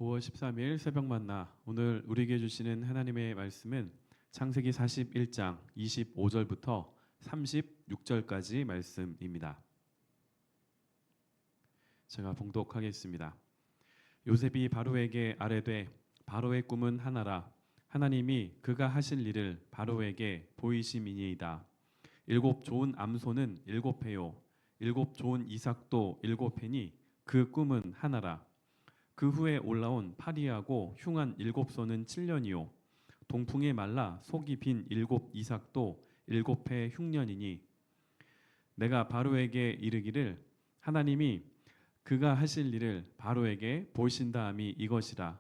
5월 13일 새벽 만나 오늘 우리에게 주시는 하나님의 말씀은 창세기 41장 25절부터 36절까지 말씀입니다. 제가 봉독하겠습니다. 요셉이 바로에게 아뢰되 바로의 꿈은 하나라. 하나님이 그가 하실 일을 바로에게 보이심이니이다. 7 좋은 암소는 7회요 7 좋은 이삭도 7회니 그 꿈은 하나라. 그 후에 올라온 파리하고 흉한 7소는 7년이요 동풍에 말라 속이 빈 7 이삭도 7해 흉년이니 내가 바로에게 이르기를 하나님이 그가 하실 일을 바로에게 보이신다함이 이것이라.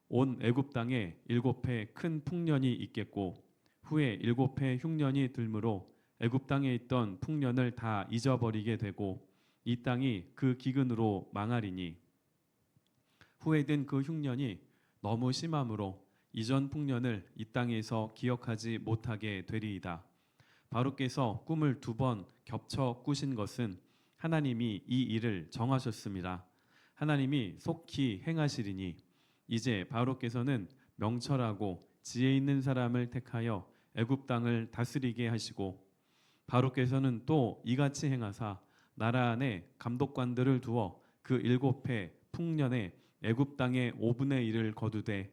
온 애굽 땅에 7해 큰 풍년이 있겠고 후에 7해 흉년이 들므로 애굽 땅에 있던 풍년을 다 잊어버리게 되고 이 땅이 그 기근으로 망하리니 후에 든 그 흉년이 너무 심함으로 이전 풍년을 이 땅에서 기억하지 못하게 되리이다. 바로께서 꿈을 2번 겹쳐 꾸신 것은 하나님이 이 일을 정하셨습니다. 하나님이 속히 행하시리니 이제 바로께서는 명철하고 지혜 있는 사람을 택하여 애굽 땅을 다스리게 하시고 바로께서는 또 이같이 행하사 나라 안에 감독관들을 두어 그 7해 풍년에 애굽 땅의 5분의 1을 거두되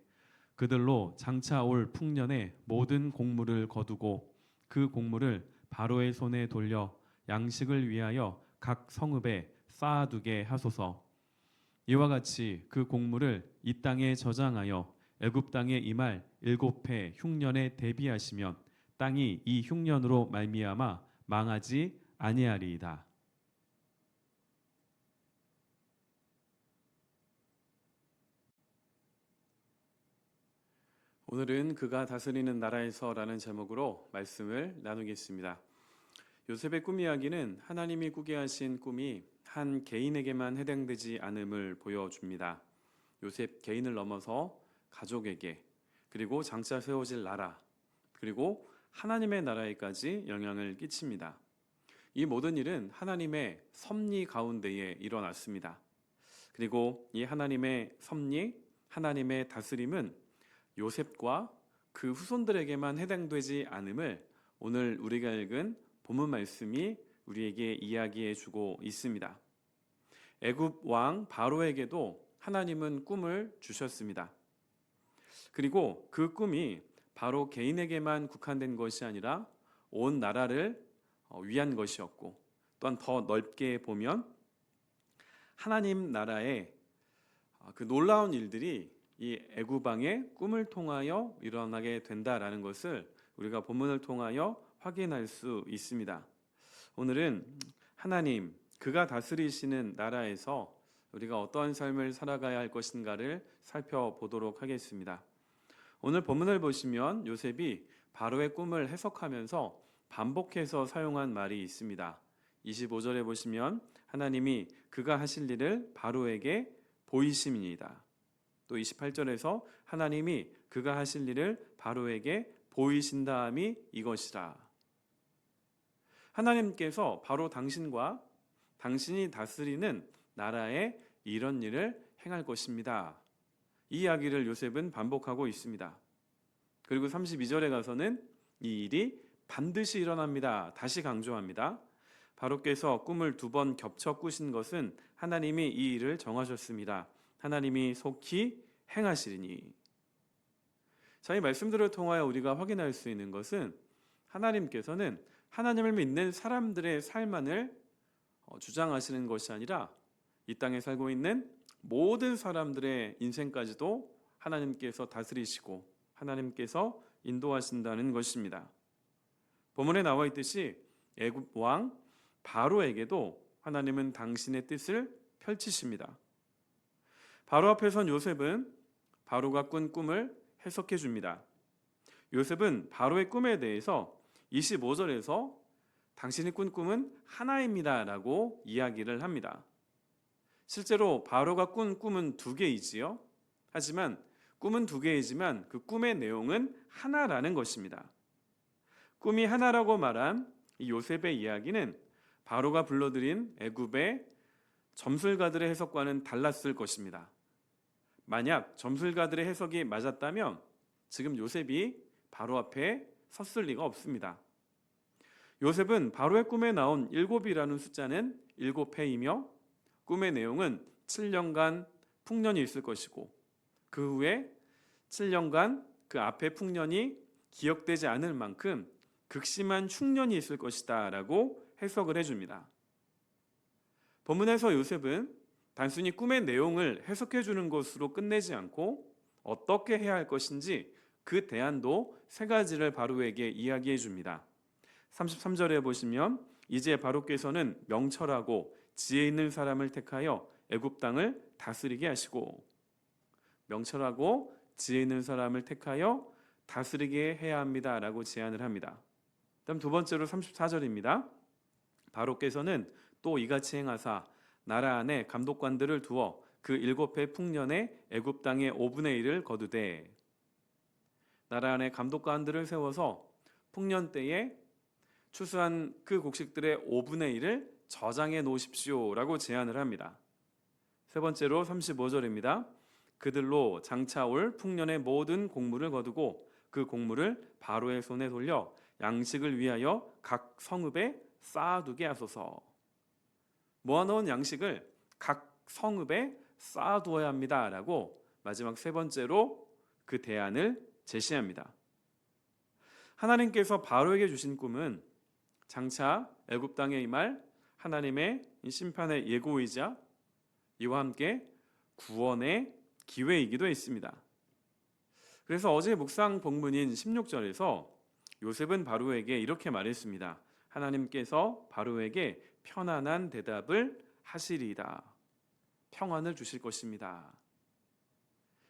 그들로 장차 올 풍년의 모든 곡물을 거두고 그 곡물을 바로의 손에 돌려 양식을 위하여 각 성읍에 쌓아두게 하소서. 이와 같이 그 곡물을 이 땅에 저장하여 애굽 땅에 임할 7해 흉년에 대비하시면 땅이 이 흉년으로 말미암아 망하지 아니하리이다. 오늘은 그가 다스리는 나라에서라는 제목으로 말씀을 나누겠습니다. 요셉의 꿈 이야기는 하나님이 꾸게 하신 꿈이 한 개인에게만 해당되지 않음을 보여줍니다. 요셉 개인을 넘어서 가족에게 그리고 장차 세워질 나라 그리고 하나님의 나라에까지 영향을 끼칩니다. 이 모든 일은 하나님의 섭리 가운데에 일어났습니다. 그리고 이 하나님의 섭리, 하나님의 다스림은 요셉과 그 후손들에게만 해당되지 않음을 오늘 우리가 읽은 본문 말씀이 우리에게 이야기해 주고 있습니다. 애굽 왕 바로에게도 하나님은 꿈을 주셨습니다. 그리고 그 꿈이 바로 개인에게만 국한된 것이 아니라 온 나라를 위한 것이었고 또한 더 넓게 보면 하나님 나라의 그 놀라운 일들이 이 애굽 왕의 꿈을 통하여 일어나게 된다라는 것을 우리가 본문을 통하여 확인할 수 있습니다. 오늘은 하나님, 그가 다스리시는 나라에서 우리가 어떠한 삶을 살아가야 할 것인가를 살펴보도록 하겠습니다. 오늘 본문을 보시면 요셉이 바로의 꿈을 해석하면서 반복해서 사용한 말이 있습니다. 25절에 보시면 하나님이 그가 하실 일을 바로에게 보이심이니이다. 또 28절에서 하나님이 그가 하실 일을 바로에게 보이신다함이 이것이라. 하나님께서 바로 당신과 당신이 다스리는 나라에 이런 일을 행할 것입니다. 이 이야기를 요셉은 반복하고 있습니다. 그리고 32절에 가서는 이 일이 반드시 일어납니다. 다시 강조합니다. 바로께서 꿈을 2번 겹쳐 꾸신 것은 하나님이 이 일을 정하셨습니다. 하나님이 속히 행하시리니. 자, 이 말씀들을 통하여 우리가 확인할 수 있는 것은 하나님께서는 하나님을 믿는 사람들의 삶만을 주장하시는 것이 아니라 이 땅에 살고 있는 모든 사람들의 인생까지도 하나님께서 다스리시고 하나님께서 인도하신다는 것입니다. 본문에 나와 있듯이 애굽 왕 바로에게도 하나님은 당신의 뜻을 펼치십니다. 바로 앞에 선 요셉은 바로가 꾼 꿈을 해석해 줍니다. 요셉은 바로의 꿈에 대해서 25절에서 당신이 꾼 꿈은 하나입니다 라고 이야기를 합니다. 실제로 바로가 꾼 꿈은 2개이지요. 하지만 꿈은 2개이지만 그 꿈의 내용은 하나라는 것입니다. 꿈이 하나라고 말한 이 요셉의 이야기는 바로가 불러들인 애굽의 점술가들의 해석과는 달랐을 것입니다. 만약 점술가들의 해석이 맞았다면 지금 요셉이 바로 앞에 섰을 리가 없습니다. 요셉은 바로의 꿈에 나온 7이라는 숫자는 7해이며 꿈의 내용은 7년간 풍년이 있을 것이고 그 후에 7년간 그 앞에 풍년이 기억되지 않을 만큼 극심한 흉년이 있을 것이다 라고 해석을 해줍니다. 본문에서 요셉은 단순히 꿈의 내용을 해석해 주는 것으로 끝내지 않고 어떻게 해야 할 것인지 그 대안도 3가지를 바로에게 이야기해 줍니다. 33절에 보시면 이제 바로께서는 명철하고 지혜 있는 사람을 택하여 애굽 땅을 다스리게 하시고, 명철하고 지혜 있는 사람을 택하여 다스리게 해야 합니다 라고 제안을 합니다. 다음 두 번째로 34절입니다. 바로께서는 또 이같이 행하사 나라 안에 감독관들을 두어 그 7해 풍년에 애굽 땅의 5분의 1을 거두되, 나라 안에 감독관들을 세워서 풍년 때에 추수한 그 곡식들의 5분의 1을 저장해 놓으십시오 라고 제안을 합니다. 세 번째로 35절입니다. 그들로 장차 올 풍년의 모든 곡물을 거두고 그 곡물을 바로의 손에 돌려 양식을 위하여 각 성읍에 쌓아두게 하소서. 모아놓은 양식을 각 성읍에 쌓아두어야 합니다 라고 마지막 세 번째로 그 대안을 제시합니다. 하나님께서 바로에게 주신 꿈은 장차 애굽 땅에 임할 하나님의 심판의 예고이자 이와 함께 구원의 기회이기도 했습니다. 그래서 어제 묵상 본문인 16절에서 요셉은 바로에게 이렇게 말했습니다. 하나님께서 바로에게 편안한 대답을 하시리이다. 평안을 주실 것입니다.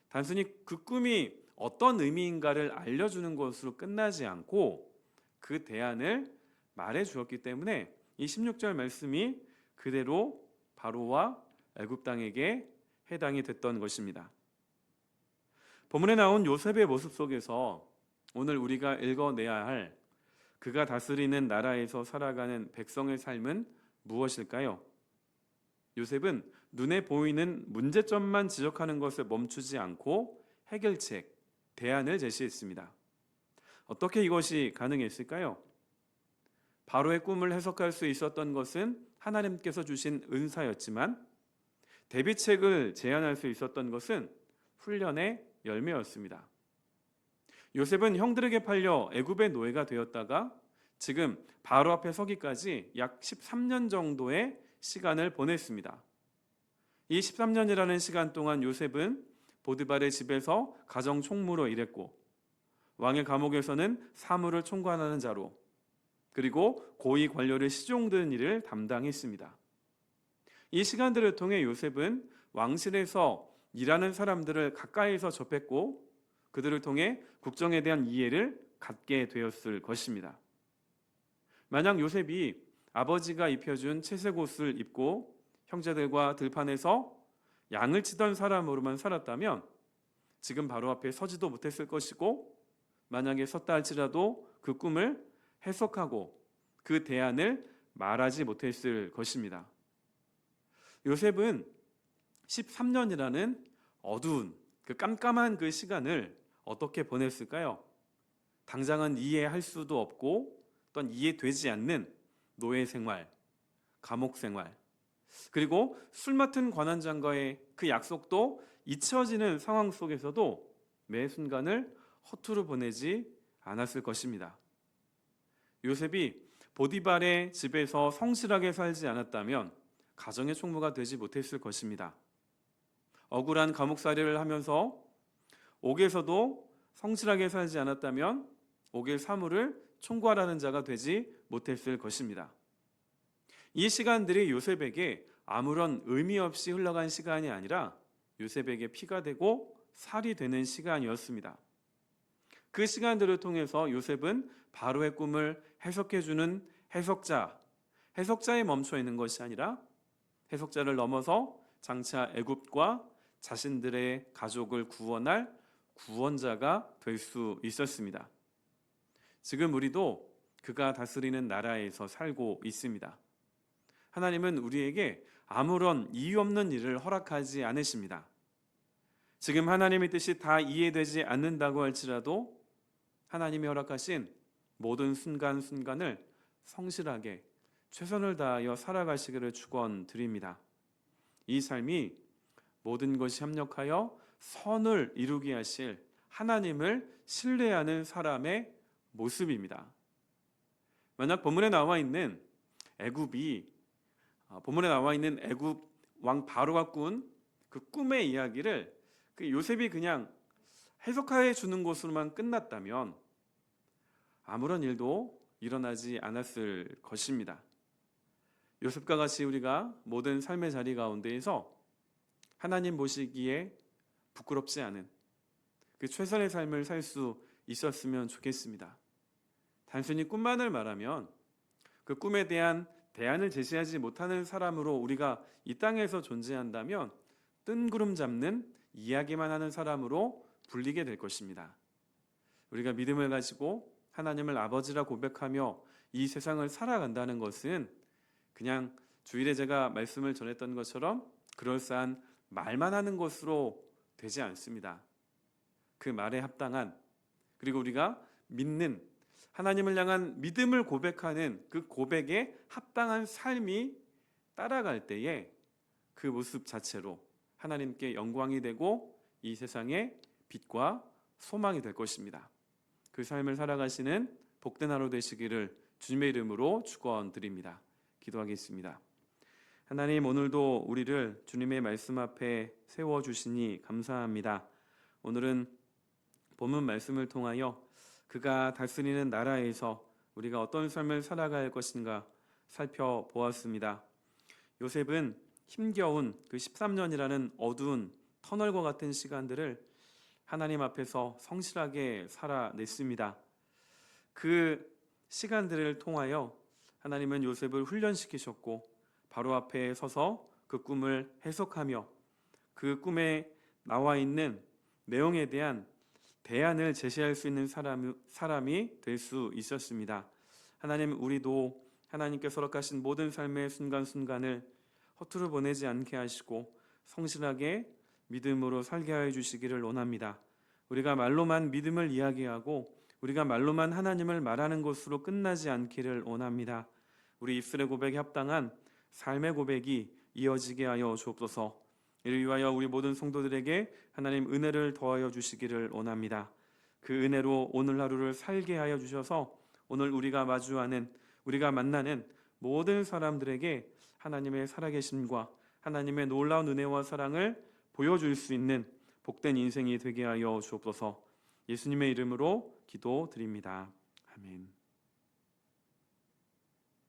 단순히 그 꿈이 어떤 의미인가를 알려주는 것으로 끝나지 않고 그 대안을 말해 주었기 때문에 이 16절 말씀이 그대로 바로와 애굽 땅에게 해당이 됐던 것입니다. 본문에 나온 요셉의 모습 속에서 오늘 우리가 읽어내야 할 그가 다스리는 나라에서 살아가는 백성의 삶은 무엇일까요? 요셉은 눈에 보이는 문제점만 지적하는 것에 멈추지 않고 해결책, 대안을 제시했습니다. 어떻게 이것이 가능했을까요? 바로의 꿈을 해석할 수 있었던 것은 하나님께서 주신 은사였지만 대비책을 제안할 수 있었던 것은 훈련의 열매였습니다. 요셉은 형들에게 팔려 애굽의 노예가 되었다가 지금 바로 앞에 서기까지 약 13년 정도의 시간을 보냈습니다. 이 13년이라는 시간 동안 요셉은 보디발의 집에서 가정 총무로 일했고 왕의 감옥에서는 사무를 총관하는 자로, 그리고 고위 관료를 시종드는 일을 담당했습니다. 이 시간들을 통해 요셉은 왕실에서 일하는 사람들을 가까이서 접했고 그들을 통해 국정에 대한 이해를 갖게 되었을 것입니다. 만약 요셉이 아버지가 입혀준 채색 옷을 입고 형제들과 들판에서 양을 치던 사람으로만 살았다면 지금 바로 앞에 서지도 못했을 것이고, 만약에 섰다 할지라도 그 꿈을 해석하고 그 대안을 말하지 못했을 것입니다. 요셉은 13년이라는 어두운 그 깜깜한 그 시간을 어떻게 보냈을까요? 당장은 이해할 수도 없고 또한 이해되지 않는 노예 생활, 감옥 생활, 그리고 술 맡은 관원장과의 그 약속도 잊혀지는 상황 속에서도 매 순간을 허투루 보내지 않았을 것입니다. 요셉이 보디발의 집에서 성실하게 살지 않았다면 가정의 총무가 되지 못했을 것입니다. 억울한 감옥살이를 하면서 옥에서도 성실하게 살지 않았다면 옥의 사무를 총괄하는 자가 되지 못했을 것입니다. 이 시간들이 요셉에게 아무런 의미 없이 흘러간 시간이 아니라 요셉에게 피가 되고 살이 되는 시간이었습니다. 그 시간들을 통해서 요셉은 바로의 꿈을 해석해주는 해석자에 멈춰 있는 것이 아니라 해석자를 넘어서 장차 애굽과 자신들의 가족을 구원할 구원자가 될 수 있었습니다. 지금 우리도 그가 다스리는 나라에서 살고 있습니다. 하나님은 우리에게 아무런 이유 없는 일을 허락하지 않으십니다. 지금 하나님의 뜻이 다 이해되지 않는다고 할지라도 하나님이 허락하신 모든 순간순간을 성실하게 최선을 다하여 살아가시기를 축원드립니다. 이 삶이 모든 것이 협력하여 선을 이루게 하실 하나님을 신뢰하는 사람의 모습입니다. 만약 본문에 나와 있는 애굽 왕 바로가 꾼 그 꿈의 이야기를 그 요셉이 그냥 해석해 주는 것으로만 끝났다면 아무런 일도 일어나지 않았을 것입니다. 요셉과 같이 우리가 모든 삶의 자리 가운데에서 하나님 보시기에 부끄럽지 않은 그 최선의 삶을 살 수 있었으면 좋겠습니다. 단순히 꿈만을 말하면 그 꿈에 대한 대안을 제시하지 못하는 사람으로 우리가 이 땅에서 존재한다면 뜬구름 잡는 이야기만 하는 사람으로 불리게 될 것입니다. 우리가 믿음을 가지고 하나님을 아버지라 고백하며 이 세상을 살아간다는 것은 그냥 주일에 제가 말씀을 전했던 것처럼 그럴싸한 말만 하는 것으로 되지 않습니다. 그 말에 합당한, 그리고 우리가 믿는 하나님을 향한 믿음을 고백하는 그 고백에 합당한 삶이 따라갈 때에 그 모습 자체로 하나님께 영광이 되고 이 세상의 빛과 소망이 될 것입니다. 그 삶을 살아가시는 복된 하루 되시기를 주님의 이름으로 축원드립니다. 기도하겠습니다. 하나님, 오늘도 우리를 주님의 말씀 앞에 세워주시니 감사합니다. 오늘은 본문 말씀을 통하여 그가 다스리는 나라에서 우리가 어떤 삶을 살아갈 것인가 살펴보았습니다. 요셉은 힘겨운 그 13년이라는 어두운 터널과 같은 시간들을 하나님 앞에서 성실하게 살아냈습니다. 그 시간들을 통하여 하나님은 요셉을 훈련시키셨고 바로 앞에 서서 그 꿈을 해석하며 그 꿈에 나와 있는 내용에 대한 대안을 제시할 수 있는 사람이 될 수 있었습니다. 하나님, 우리도 하나님께서 허락하신 모든 삶의 순간순간을 허투루 보내지 않게 하시고 성실하게 믿음으로 살게 하여 주시기를 원합니다. 우리가 말로만 믿음을 이야기하고 우리가 말로만 하나님을 말하는 것으로 끝나지 않기를 원합니다. 우리 입술의 고백에 합당한 삶의 고백이 이어지게 하여 주옵소서. 이를 위하여 우리 모든 성도들에게 하나님 은혜를 더하여 주시기를 원합니다. 그 은혜로 오늘 하루를 살게 하여 주셔서 오늘 우리가 마주하는, 우리가 만나는 모든 사람들에게 하나님의 살아계심과 하나님의 놀라운 은혜와 사랑을 보여줄 수 있는 복된 인생이 되게 하여 주옵소서. 예수님의 이름으로 기도드립니다. 아멘.